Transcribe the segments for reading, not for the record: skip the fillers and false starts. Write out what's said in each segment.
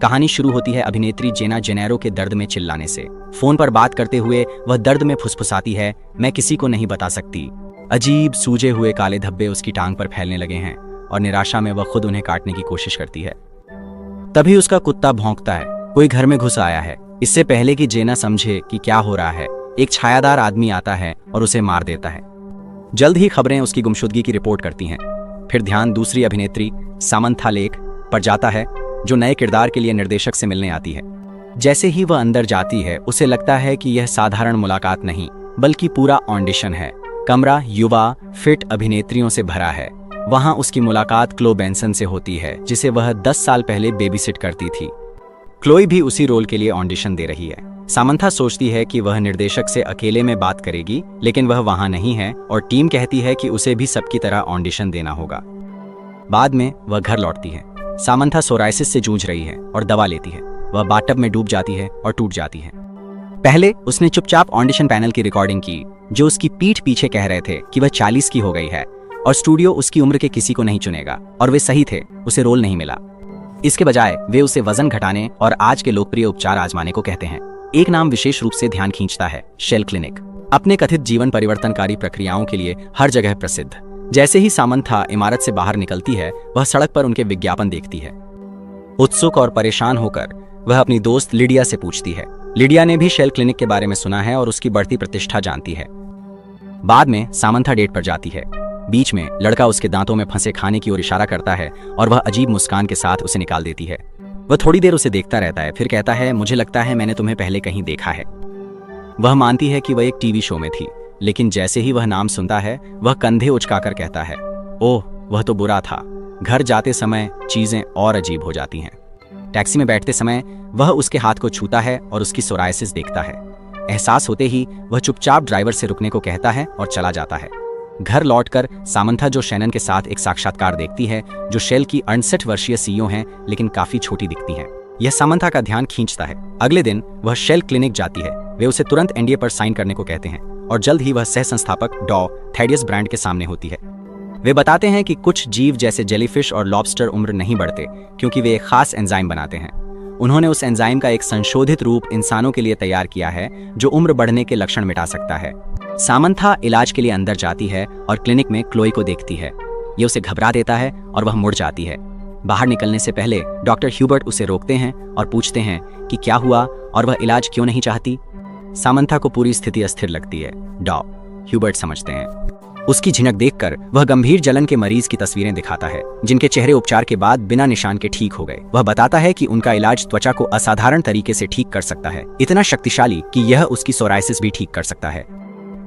कहानी शुरू होती है अभिनेत्री जेना जेनेरो के दर्द में चिल्लाने से। फोन पर बात करते हुए वह दर्द में फुसफुसाती है, मैं किसी को नहीं बता सकती। अजीब सूजे हुए काले धब्बे उसकी टांग पर फैलने लगे हैं और निराशा में वह खुद उन्हें काटने की कोशिश करती है। तभी उसका कुत्ता भौंकता है, कोई घर में घुस आया है। इससे पहले कि जेना समझे कि क्या हो रहा है, एक छायादार आदमी आता है और उसे मार देता है। जल्द ही खबरें उसकी गुमशुदगी की रिपोर्ट करती हैं। फिर ध्यान दूसरी अभिनेत्री सामंथा लेक पर जाता है, जो नए किरदार के लिए निर्देशक से मिलने आती है। जैसे ही वह अंदर जाती है, उसे लगता है कि यह साधारण मुलाकात नहीं बल्कि पूरा ऑडिशन है। कमरा युवा फिट अभिनेत्रियों से भरा है। वहां उसकी मुलाकात क्लो बेंसन से होती है, जिसे वह 10 साल पहले बेबीसिट करती थी। क्लोई भी उसी रोल के लिए ऑडिशन दे रही है। सामंथा सोचती है कि वह निर्देशक से अकेले में बात करेगी, लेकिन वह वहां नहीं है और टीम कहती है कि उसे भी सबकी तरह ऑडिशन देना होगा। बाद में वह घर लौटती है। सामंथा सोराइसिस से जूझ रही है और दवा लेती है। वह बाथटब में डूब जाती है और टूट जाती है। पहले उसने चुपचाप ऑडिशन पैनल की रिकॉर्डिंग की, जो उसकी पीठ पीछे कह रहे थे कि वह 40 की हो गई है और स्टूडियो उसकी उम्र के किसी को नहीं चुनेगा, और वे सही थे, उसे रोल नहीं मिला। इसके बजाय वे उसे वजन घटाने और आज के लोकप्रिय उपचार आजमाने को कहते हैं। एक नाम विशेष रूप से ध्यान खींचता है, शेल क्लिनिक। अपने कथित जीवन परिवर्तनकारी प्रक्रियाओं के लिए हर जगह प्रसिद्ध। जैसे ही सामंथा इमारत से बाहर निकलती है, वह सड़क पर उनके विज्ञापन देखती है। उत्सुक और परेशान होकर वह अपनी दोस्त लिडिया से पूछती है। लिडिया ने भी शेल क्लिनिक के बारे में सुना है और उसकी बढ़ती प्रतिष्ठा जानती है। बाद में सामंथा डेट पर जाती है। बीच में लड़का उसके दांतों में फंसे खाने की ओर इशारा करता है और वह अजीब मुस्कान के साथ उसे निकाल देती है। वह थोड़ी देर उसे देखता रहता है, फिर कहता है, मुझे लगता है मैंने तुम्हें पहले कहीं देखा है। वह मानती है कि वह एक टीवी शो में थी, लेकिन जैसे ही वह नाम सुनता है, वह कंधे उचकाकर कहता है, ओह वह तो बुरा था। घर जाते समय चीजें और अजीब हो जाती हैं। टैक्सी में बैठते समय वह उसके हाथ को छूता है और उसकी सोराइसिस देखता है। एहसास होते ही वह चुपचाप ड्राइवर से रुकने को कहता है और चला जाता है। घर लौटकर सामंथा जो शैनन के साथ एक साक्षात्कार देखती है, जो शेल की 68 वर्षीय सीईओ हैं, लेकिन काफी छोटी दिखती हैं। यह सामंथा का ध्यान खींचता है। अगले दिन वह शेल क्लिनिक जाती है। वे उसे तुरंत एनडीए पर साइन करने को कहते हैं और जल्द ही वह सह संस्थापक डॉ थैडियस ब्रांड के सामने होती है। वे बताते हैं कि कुछ जीव जैसे जेलीफिश और लॉबस्टर उम्र नहीं बढ़ते, क्योंकि वे एक खास एंजाइम बनाते हैं। उन्होंने उस एंजाइम का एक संशोधित रूप इंसानों के लिए तैयार किया है, जो उम्र बढ़ने के लक्षण मिटा सकता है। सामंथा इलाज के लिए अंदर जाती है और क्लिनिक में क्लोई को देखती है। ये उसे घबरा देता है और वह मुड़ जाती है। बाहर निकलने से पहले डॉक्टर ह्यूबर्ट उसे रोकते हैं और पूछते हैं कि क्या हुआ और वह इलाज क्यों नहीं चाहती। सामंथा को पूरी स्थिति अस्थिर लगती है। डॉ ह्यूबर्ट समझते हैं। उसकी झिझक देखकर वह गंभीर जलन के मरीज की तस्वीरें दिखाता है, जिनके चेहरे उपचार के बाद बिना निशान के ठीक हो गए। वह बताता है कि उनका इलाज त्वचा को असाधारण तरीके से ठीक कर सकता है, इतना शक्तिशाली कि यह उसकी सोराइसिस भी ठीक कर सकता है।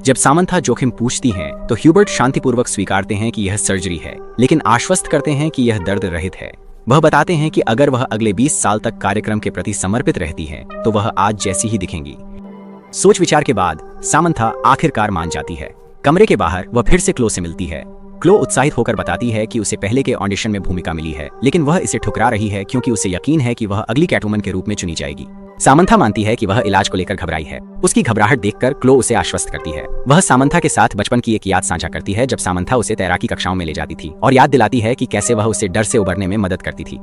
जब सामंथा जोखिम पूछती हैं, तो ह्यूबर्ट शांतिपूर्वक स्वीकारते हैं कि यह सर्जरी है, लेकिन आश्वस्त करते हैं कि यह दर्द रहित है। वह बताते हैं कि अगर वह अगले 20 साल तक कार्यक्रम के प्रति समर्पित रहती है, तो वह आज जैसी ही दिखेंगी। सोच विचार के बाद सामंथा आखिरकार मान जाती है। कमरे के बाहर वह फिर से क्लो से मिलती है। क्लो उत्साहित होकर बताती है कि उसे पहले के ऑडिशन में भूमिका मिली है, लेकिन वह इसे ठुकरा रही है क्योंकि उसे यकीन है कि वह अगली कैटवुमन के रूप में चुनी जाएगी। सामंथा मानती है कि वह इलाज को लेकर घबराई है। उसकी घबराहट देखकर क्लो उसे आश्वस्त करती है। वह सामंथा के साथ बचपन की एक याद साझा करती है, जब सामंथा उसे तैराकी कक्षाओं में ले जाती थी और याद दिलाती है कि कैसे वह उसे डर से उबरने में मदद करती थी।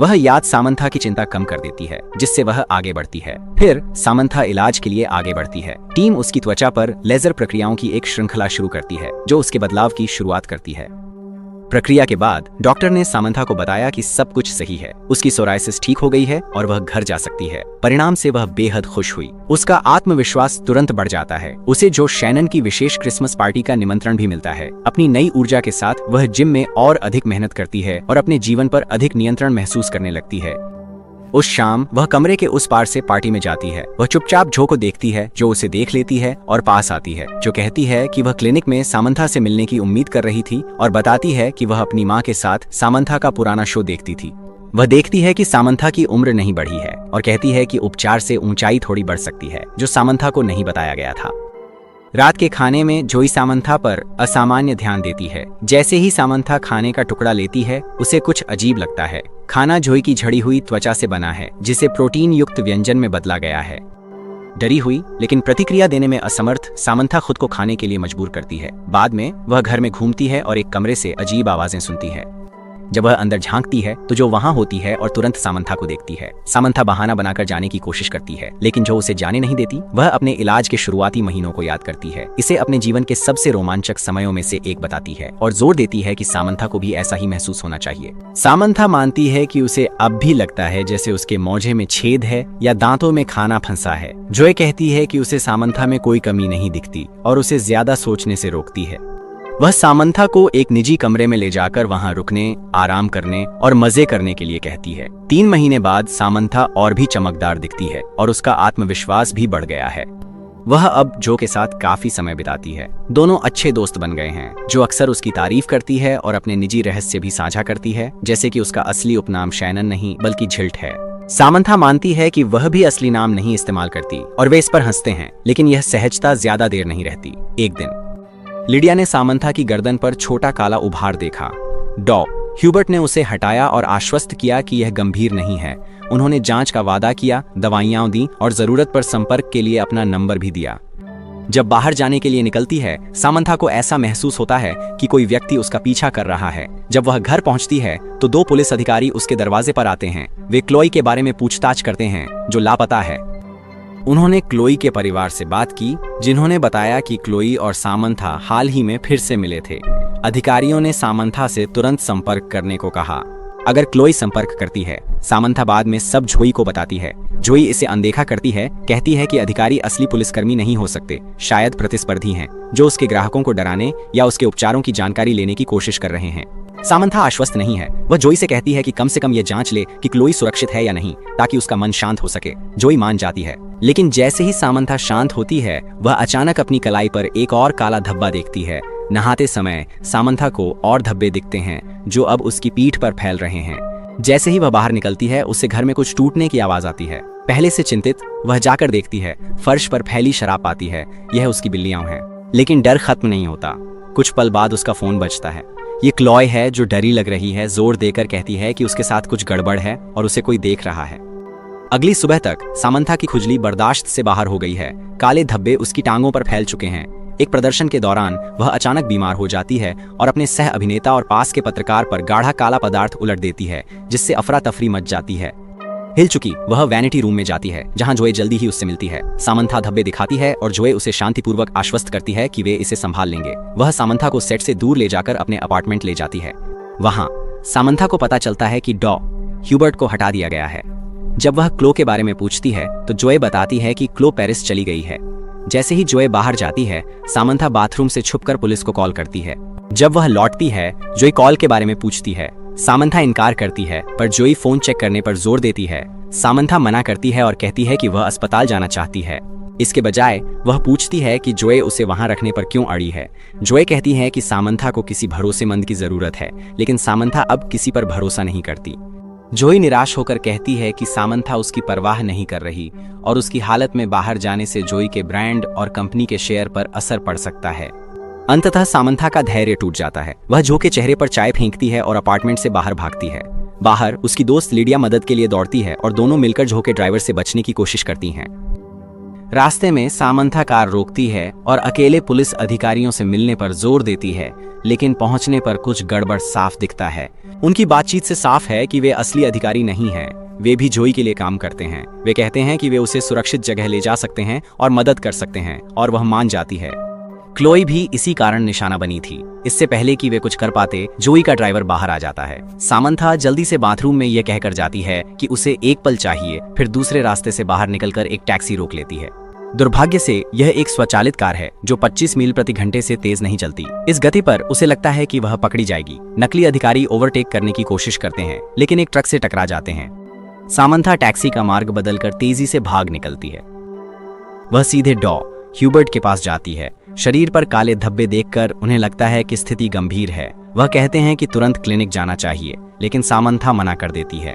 वह याद सामंथा की चिंता कम कर देती है, जिससे वह आगे बढ़ती है। फिर सामंथा इलाज के लिए आगे बढ़ती है। टीम उसकी त्वचा पर लेजर प्रक्रियाओं की एक श्रृंखला शुरू करती है, जो उसके बदलाव की शुरुआत करती है। प्रक्रिया के बाद डॉक्टर ने सामंथा को बताया कि सब कुछ सही है। उसकी सोराइसिस ठीक हो गई है और वह घर जा सकती है। परिणाम से वह बेहद खुश हुई। उसका आत्मविश्वास तुरंत बढ़ जाता है। उसे जो शैनन की विशेष क्रिसमस पार्टी का निमंत्रण भी मिलता है। अपनी नई ऊर्जा के साथ वह जिम में और अधिक मेहनत करती है और अपने जीवन पर अधिक नियंत्रण महसूस करने लगती है। उस शाम वह कमरे के उस पार से पार्टी में जाती है। वह चुपचाप जो को देखती है, जो उसे देख लेती है और पास आती है, जो कहती है कि वह क्लिनिक में सामंथा से मिलने की उम्मीद कर रही थी और बताती है कि वह अपनी माँ के साथ सामंथा का पुराना शो देखती थी। वह देखती है कि सामंथा की उम्र नहीं बढ़ी है और कहती है कि उपचार से ऊंचाई थोड़ी बढ़ सकती है, जो सामंथा को नहीं बताया गया था। रात के खाने में जोई सामंथा पर असामान्य ध्यान देती है। जैसे ही सामंथा खाने का टुकड़ा लेती है, उसे कुछ अजीब लगता है। खाना जोई की झड़ी हुई त्वचा से बना है, जिसे प्रोटीन युक्त व्यंजन में बदला गया है। डरी हुई लेकिन प्रतिक्रिया देने में असमर्थ सामंथा खुद को खाने के लिए मजबूर करती है। बाद में वह घर में घूमती है और एक कमरे से अजीब आवाजें सुनती है। जब वह अंदर झांकती है तो जो वहां होती है और तुरंत सामंथा को देखती है। सामंथा बहाना बनाकर जाने की कोशिश करती है, लेकिन जो उसे जाने नहीं देती वह अपने इलाज के शुरुआती महीनों को याद करती है। इसे अपने जीवन के सबसे रोमांचक समयों में से एक बताती है और जोर देती है कि सामंथा को भी ऐसा ही महसूस होना चाहिए। सामंथा मानती है कि उसे अब भी लगता है जैसे उसके मोजे में छेद है या दांतों में खाना फंसा है। जोय कहती है कि उसे सामंथा में कोई कमी नहीं दिखती और उसे ज्यादा सोचने से रोकती है। वह सामंथा को एक निजी कमरे में ले जाकर वहां रुकने, आराम करने और मजे करने के लिए कहती है। 3 महीने बाद सामंथा और भी चमकदार दिखती है और उसका आत्मविश्वास भी बढ़ गया है। वह अब जो के साथ काफी समय बिताती है। दोनों अच्छे दोस्त बन गए हैं। जो अक्सर उसकी तारीफ करती है और अपने निजी रहस्य भी साझा करती है, जैसे कि उसका असली उपनाम शैनन नहीं बल्कि झिल्ट है। सामंथा मानती है कि वह भी असली नाम नहीं इस्तेमाल करती और वे इस पर हंसते हैं, लेकिन यह सहजता ज्यादा देर नहीं रहती। एक दिन लिडिया ने सामंथा की गर्दन पर छोटा काला उभार देखा। डॉ ह्यूबर्ट ने उसे हटाया और आश्वस्त किया कि यह गंभीर नहीं है। उन्होंने जांच का वादा किया, दवाइयां दी और जरूरत पर संपर्क के लिए अपना नंबर भी दिया। जब बाहर जाने के लिए निकलती है, सामंथा को ऐसा महसूस होता है कि कोई व्यक्ति उसका पीछा कर रहा है। जब वह घर पहुंचती है तो 2 पुलिस अधिकारी उसके दरवाजे पर आते हैं। वे क्लोई के बारे में पूछताछ करते हैं, जो लापता है। उन्होंने क्लोई के परिवार से बात की, जिन्होंने बताया कि क्लोई और सामंथा हाल ही में फिर से मिले थे। अधिकारियों ने सामंथा से तुरंत संपर्क करने को कहा। अगर क्लोई संपर्क करती है, सामंथा बाद में सब जोई को बताती है। जोई इसे अनदेखा करती है, कहती है कि अधिकारी असली पुलिसकर्मी नहीं हो सकते, शायद प्रतिस्पर्धी हैं, जो उसके ग्राहकों को डराने या उसके उपचारों की जानकारी लेने की कोशिश कर रहे हैं। सामंथा आश्वस्त नहीं है। वह जोई से कहती है कि कम से कम यह जांच ले कि क्लोई सुरक्षित है या नहीं, ताकि उसका मन शांत हो सके। जोई मान जाती है, लेकिन जैसे ही सामंथा शांत होती है, वह अचानक अपनी कलाई पर एक और काला धब्बा देखती है। नहाते समय सामंथा को और धब्बे दिखते हैं, जो अब उसकी पीठ पर फैल रहे हैं। जैसे ही वह बाहर निकलती है, उससे घर में कुछ टूटने की आवाज आती है। पहले से चिंतित वह जाकर देखती है, फर्श पर फैली शराब पाती है। यह उसकी बिल्लियां हैं, लेकिन डर खत्म नहीं होता। कुछ पल बाद उसका फोन बजता है। ये क्लॉय है, जो डरी लग रही है, जोर देकर कहती है कि उसके साथ कुछ गड़बड़ है और उसे कोई देख रहा है। अगली सुबह तक सामंथा की खुजली बर्दाश्त से बाहर हो गई है। काले धब्बे उसकी टांगों पर फैल चुके हैं। एक प्रदर्शन के दौरान वह अचानक बीमार हो जाती है और अपने सह अभिनेता और पास के पत्रकार पर गाढ़ा काला पदार्थ उलट देती है, जिससे अफरा तफरी मच जाती है। हिल चुकी वह वैनिटी रूम में जाती है, जहां जोए जल्दी ही उससे मिलती है। सामंथा धब्बे दिखाती है और जोए उसे शांतिपूर्वक आश्वस्त करती है कि वे इसे संभाल लेंगे। वह सामंथा को सेट से दूर ले जाकर अपने अपार्टमेंट ले जाती है। वहां सामंथा को पता चलता है कि डॉ ह्यूबर्ट को हटा दिया गया है। जब वह क्लो के बारे में पूछती है तो जोए बताती है कि क्लो पेरिस चली गई है। जैसे ही जोए बाहर जाती है, सामंथा बाथरूम से छुपकर पुलिस को कॉल करती है। जब वह लौटती है, जोई कॉल के बारे में पूछती है। सामंथा इनकार करती है, पर जोई फोन चेक करने पर जोर देती है। सामंथा मना करती है और कहती है कि वह अस्पताल जाना चाहती है। इसके बजाय वह पूछती है कि जोए उसे वहां रखने पर क्यों अड़ी है। जोए कहती है कि सामंथा को किसी भरोसेमंद की जरूरत है, लेकिन सामंथा अब किसी पर भरोसा नहीं करती। जोई निराश होकर कहती है कि सामंथा उसकी परवाह नहीं कर रही और उसकी हालत में बाहर जाने से जोई के ब्रांड और कंपनी के शेयर पर असर पड़ सकता है। अंततः सामंथा का धैर्य टूट जाता है। वह जो के चेहरे पर चाय फेंकती है और अपार्टमेंट से बाहर भागती है। बाहर उसकी दोस्त लिडिया मदद के लिए दौड़ती है और दोनों मिलकर जो के ड्राइवर से बचने की कोशिश करती हैं। रास्ते में सामंथा कार रोकती है और अकेले पुलिस अधिकारियों से मिलने पर जोर देती है, लेकिन पहुंचने पर कुछ गड़बड़ साफ दिखता है। उनकी बातचीत से साफ है कि वे असली अधिकारी नहीं हैं। वे भी जोई के लिए काम करते हैं। वे कहते हैं कि वे उसे सुरक्षित जगह ले जा सकते हैं और मदद कर सकते हैं, और वह मान जाती है। क्लोई भी इसी कारण निशाना बनी थी। इससे पहले कि वे कुछ कर पाते, जोई का ड्राइवर बाहर आ जाता है। सामंथा जल्दी से बाथरूम में यह कहकर जाती है कि उसे एक पल चाहिए, फिर दूसरे रास्ते से बाहर निकलकर एक टैक्सी रोक लेती है। दुर्भाग्य से यह एक स्वचालित कार है जो 25 मील प्रति घंटे से तेज नहीं चलती। इस गति पर उसे लगता है कि वह पकड़ी जाएगी। नकली अधिकारी ओवरटेक करने की कोशिश करते हैं, लेकिन एक ट्रक से टकरा जाते हैं। सामंथा टैक्सी का मार्ग बदलकर तेजी से भाग निकलती है। वह सीधे डॉ ह्यूबर्ट के पास जाती है। शरीर पर काले धब्बे देखकर उन्हें लगता है कि स्थिति गंभीर है। वह कहते हैं कि तुरंत क्लिनिक जाना चाहिए, लेकिन सामंथा मना कर देती है।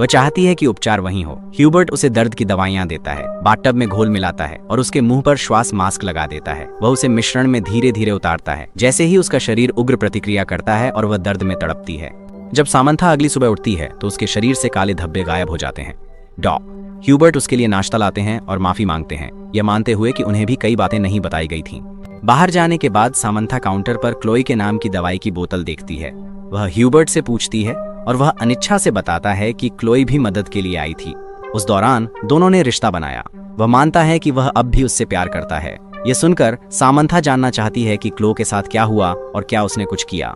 वह चाहती है कि उपचार वहीं हो। ह्यूबर्ट उसे दर्द की दवाइयां देता है, बाथटब में घोल मिलाता है और उसके मुंह पर श्वास मास्क लगा देता है। वह उसे मिश्रण में धीरे धीरे उतारता है। जैसे ही उसका शरीर उग्र प्रतिक्रिया करता है और वह दर्द में तड़पती है। जब सामंथा अगली सुबह उठती है तो उसके शरीर से काले धब्बे गायब हो जाते हैं। डॉ ह्यूबर्ट उसके लिए नाश्ता लाते हैं और माफी मांगते हैं, यह मानते हुए कि उन्हें भी कई बातें नहीं बताई गई थीं। बाहर जाने के बाद सामंथा काउंटर पर क्लोई के नाम की दवाई की बोतल देखती है। वह ह्यूबर्ट से पूछती है और वह अनिच्छा से बताता है कि क्लोई भी मदद के लिए आई थी। उस दौरान दोनों ने रिश्ता बनाया। वह मानता है कि वह अब भी उससे प्यार करता है। यह सुनकर सामंथा जानना चाहती है कि क्लो के साथ क्या हुआ और क्या उसने कुछ किया।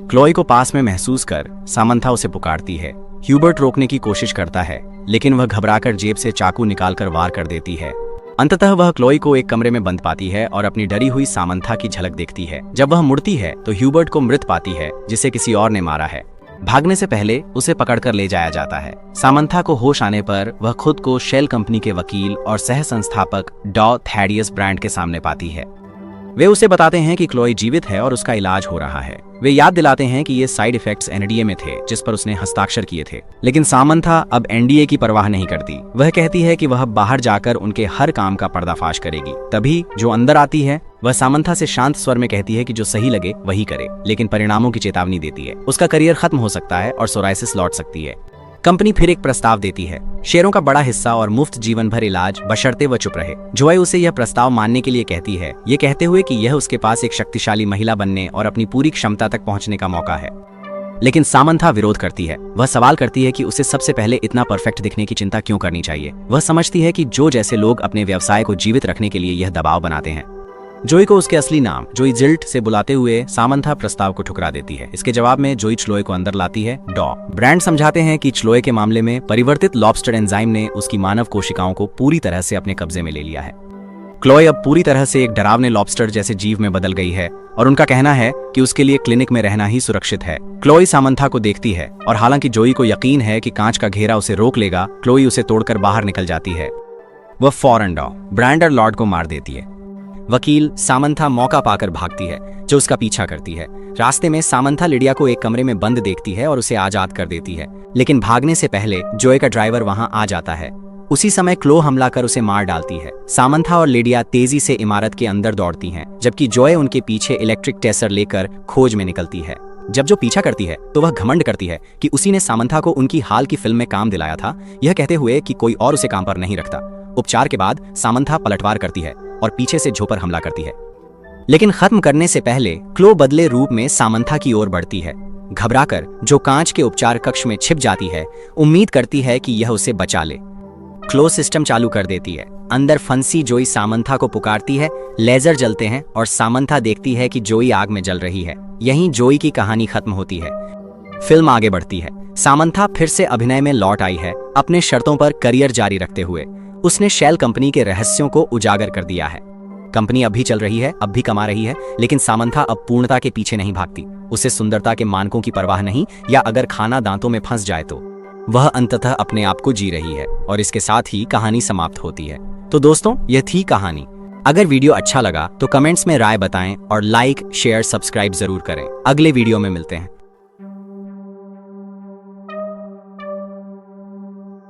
क्लोई को पास में महसूस कर सामंथा उसे पुकारती है। ह्यूबर्ट रोकने की कोशिश करता है, लेकिन वह घबराकर जेब से चाकू निकालकर वार कर देती है। अंततः वह क्लोई को एक कमरे में बंद पाती है और अपनी डरी हुई सामंथा की झलक देखती है। जब वह मुड़ती है तो ह्यूबर्ट को मृत पाती है, जिसे किसी और ने मारा है। भागने से पहले उसे पकड़कर ले जाया जाता है। सामंथा को होश आने पर वह खुद को शेल कंपनी के वकील और सह संस्थापक डॉ थैडियस ब्रांड के सामने पाती है। वे उसे बताते हैं कि क्लोई जीवित है और उसका इलाज हो रहा है। वे याद दिलाते हैं कि ये साइड इफेक्ट्स एनडीए में थे जिस पर उसने हस्ताक्षर किए थे। लेकिन सामंथा अब एनडीए की परवाह नहीं करती। वह कहती है कि वह बाहर जाकर उनके हर काम का पर्दाफाश करेगी। तभी जो अंदर आती है वह सामंथा से शांत स्वर में कहती है कि जो सही लगे वही करे, लेकिन परिणामों की चेतावनी देती है। उसका करियर खत्म हो सकता है और सोराइसिस लौट सकती है। कंपनी फिर एक प्रस्ताव देती है, शेयरों का बड़ा हिस्सा और मुफ्त जीवन भर इलाज, बशर्ते वह चुप रहे। जोए उसे यह प्रस्ताव मानने के लिए कहती है, ये कहते हुए कि यह उसके पास एक शक्तिशाली महिला बनने और अपनी पूरी क्षमता तक पहुंचने का मौका है। लेकिन सामंथा विरोध करती है। वह सवाल करती है कि उसे सबसे पहले इतना परफेक्ट दिखने की चिंता क्यों करनी चाहिए। वह समझती है कि जो जैसे लोग अपने व्यवसाय को जीवित रखने के लिए यह दबाव बनाते हैं। जोई को उसके असली नाम जोई जिल्ट से बुलाते हुए सामंथा प्रस्ताव को ठुकरा देती है। इसके जवाब में जोई च्लोए को अंदर लाती है। डॉ ब्रांड समझाते हैं कि च्लोए के मामले में परिवर्तित लॉबस्टर एंजाइम ने उसकी मानव कोशिकाओं को पूरी तरह से अपने कब्जे में ले लिया है। क्लोए अब पूरी तरह से एक डरावने लॉबस्टर जैसे जीव में बदल गई है और उनका कहना है कि उसके लिए क्लिनिक में रहना ही सुरक्षित है। क्लोई सामंथा को देखती है और हालांकि जोई को यकीन है कि कांच का घेरा उसे रोक लेगा, क्लोई उसे तोड़कर बाहर निकल जाती है। वह फौरन डॉ ब्रांड और लॉर्ड को मार देती है। वकील सामंथा मौका पाकर भागती है, जो उसका पीछा करती है। रास्ते में सामंथा लिडिया को एक कमरे में बंद देखती है और उसे आजाद कर देती है, लेकिन भागने से पहले जोए का ड्राइवर वहां आ जाता है। उसी समय क्लो हमला कर उसे मार डालती है। सामंथा और लिडिया तेजी से इमारत के अंदर दौड़ती हैं, जबकि जोए उनके पीछे इलेक्ट्रिक टेसर लेकर खोज में निकलती है। जब जो पीछा करती है तो वह घमंड करती है कि उसी ने सामंथा को उनकी हाल की फिल्म में काम दिलाया था, यह कहते हुए कि कोई और उसे काम पर नहीं रखता। उपचार के बाद सामंथा पलटवार करती है और पीछे से झोंपर हमला करती है, लेकिन खत्म करने से पहले क्लो बदले रूप में सामंथा की ओर बढ़ती है। घबराकर जो कांच के उपचार कक्ष में छिप जाती है, उम्मीद करती है कि यह उसे बचा ले। क्लो सिस्टम चालू कर देती है। अंदर फंसी जोई सामंथा को पुकारती है। लेजर जलते हैं और सामंथा देखती है कि जोई आग में जल रही है। यहीं जोई की कहानी खत्म होती है। फिल्म आगे बढ़ती है। सामंथा फिर से अभिनय में लौट आई है, अपने शर्तों पर करियर जारी रखते हुए। उसने शेल कंपनी के रहस्यों को उजागर कर दिया है। कंपनी अब भी चल रही है, अब भी कमा रही है, लेकिन सामंथा अब पूर्णता के पीछे नहीं भागती। उसे सुंदरता के मानकों की परवाह नहीं, या अगर खाना दांतों में फंस जाए तो वह अंततः अपने आप को जी रही है। और इसके साथ ही कहानी समाप्त होती है। तो दोस्तों, यह थी कहानी। अगर वीडियो अच्छा लगा तो कमेंट्स में राय बताएं और लाइक, शेयर, सब्सक्राइब जरूर करें। अगले वीडियो में मिलते हैं।